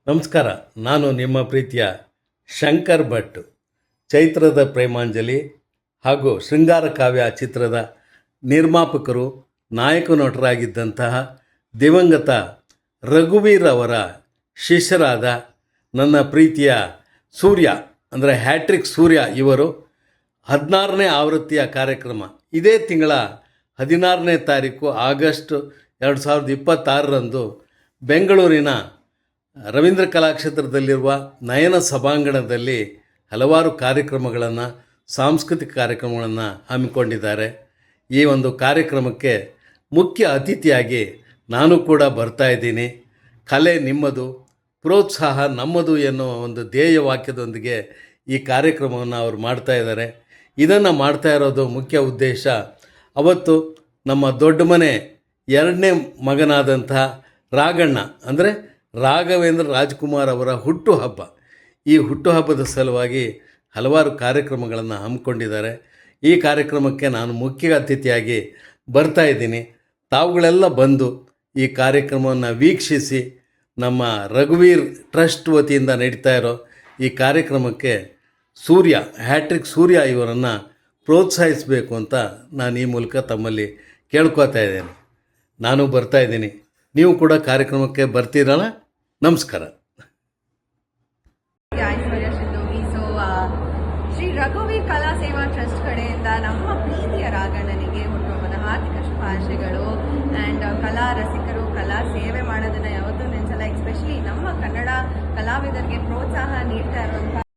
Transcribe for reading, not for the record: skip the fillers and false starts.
ನಮಸ್ಕಾರ. ನಾನು ನಿಮ್ಮ ಪ್ರೀತಿಯ ಶಂಕರ್ ಭಟ್. ಚೈತ್ರದ ಪ್ರೇಮಾಂಜಲಿ ಹಾಗೂ ಶೃಂಗಾರ ಕಾವ್ಯ ಚಿತ್ರದ ನಿರ್ಮಾಪಕರು, ನಾಯಕ ನಟರಾಗಿದ್ದಂತಹ ದಿವಂಗತ ರಘುವೀರ್ ಅವರ ಶಿಷ್ಯರಾದ ನನ್ನ ಪ್ರೀತಿಯ ಸೂರ್ಯ ಅಂದರೆ ಹ್ಯಾಟ್ರಿಕ್ ಸೂರ್ಯ ಇವರು 16ನೇ ಆವೃತ್ತಿಯ ಕಾರ್ಯಕ್ರಮ ಇದೇ ತಿಂಗಳ 16ನೇ ತಾರೀಕು ಆಗಸ್ಟ್ 2026ರಂದು ಬೆಂಗಳೂರಿನ ರವೀಂದ್ರ ಕಲಾಕ್ಷೇತ್ರದಲ್ಲಿರುವ ನಯನ ಸಭಾಂಗಣದಲ್ಲಿ ಹಲವಾರು ಕಾರ್ಯಕ್ರಮಗಳನ್ನು, ಸಾಂಸ್ಕೃತಿಕ ಕಾರ್ಯಕ್ರಮಗಳನ್ನು ಹಮ್ಮಿಕೊಂಡಿದ್ದಾರೆ. ಈ ಒಂದು ಕಾರ್ಯಕ್ರಮಕ್ಕೆ ಮುಖ್ಯ ಅತಿಥಿಯಾಗಿ ನಾನು ಕೂಡ ಬರ್ತಾ ಇದ್ದೀನಿ. ಕಲೆ ನಿಮ್ಮದು, ಪ್ರೋತ್ಸಾಹ ನಮ್ಮದು ಎನ್ನುವ ಒಂದು ಧ್ಯೇಯ ವಾಕ್ಯದೊಂದಿಗೆ ಈ ಕಾರ್ಯಕ್ರಮವನ್ನು ಅವರು ಮಾಡ್ತಾ ಇದ್ದಾರೆ. ಇದನ್ನು ಮಾಡ್ತಾ ಇರೋದು ಮುಖ್ಯ ಉದ್ದೇಶ, ಅವತ್ತು ನಮ್ಮ ದೊಡ್ಡ ಮನೆ 2ನೇ ಮಗನಾದಂತಹ ರಾಘಣ್ಣ ಅಂದರೆ ರಾಘವೇಂದ್ರ ರಾಜ್ಕುಮಾರ್ ಅವರ ಹುಟ್ಟುಹಬ್ಬ. ಈ ಹುಟ್ಟುಹಬ್ಬದ ಸಲುವಾಗಿ ಹಲವಾರು ಕಾರ್ಯಕ್ರಮಗಳನ್ನು ಹಮ್ಮಿಕೊಂಡಿದ್ದಾರೆ. ಈ ಕಾರ್ಯಕ್ರಮಕ್ಕೆ ನಾನು ಮುಖ್ಯ ಅತಿಥಿಯಾಗಿ ಬರ್ತಾ ಇದ್ದೀನಿ. ತಾವುಗಳೆಲ್ಲ ಬಂದು ಈ ಕಾರ್ಯಕ್ರಮವನ್ನು ವೀಕ್ಷಿಸಿ ನಮ್ಮ ರಘುವೀರ್ ಟ್ರಸ್ಟ್ ವತಿಯಿಂದ ನಡೀತಾ ಇರೋ ಈ ಕಾರ್ಯಕ್ರಮಕ್ಕೆ ಹ್ಯಾಟ್ರಿಕ್ ಸೂರ್ಯ ಇವರನ್ನು ಪ್ರೋತ್ಸಾಹಿಸಬೇಕು ಅಂತ ನಾನು ಈ ಮೂಲಕ ತಮ್ಮಲ್ಲಿ ಕೇಳ್ಕೊತಾ ಇದ್ದೇನೆ. ನಾನು ಬರ್ತಾ ಇದ್ದೀನಿ, ನೀವು ಕೂಡ ಕಾರ್ಯಕ್ರಮಕ್ಕೆ ಬರ್ತೀರಲ್ಲ? ನಮಸ್ಕಾರ. ಐಶ್ವರ್ಯ ಶಿಂದೋಗಿ. ಶ್ರೀ ರಘುವೀರ್ ಕಲಾ ಸೇವಾ ಟ್ರಸ್ಟ್ ಕಡೆಯಿಂದ ನಮ್ಮ ಪ್ರೀತಿಯ ರಾಘಣ್ಣನಿಗೆ ಹುಟ್ಟುಹಬ್ಬದ ಹಾರ್ದಿಕ ಶುಭಾಶಯಗಳು. ಆ್ಯಂಡ್ ಕಲಾ ರಸಿಕರು ಕಲಾ ಸೇವೆ ಮಾಡೋದನ್ನು ಯಾವತ್ತೂ ನೆನೆಸಲ್ಲ. ಎಸ್ಪೆಷಲಿ ನಮ್ಮ ಕನ್ನಡ ಕಲಾವಿದರಿಗೆ ಪ್ರೋತ್ಸಾಹ ನೀಡ್ತಾ ಇರುವಂಥ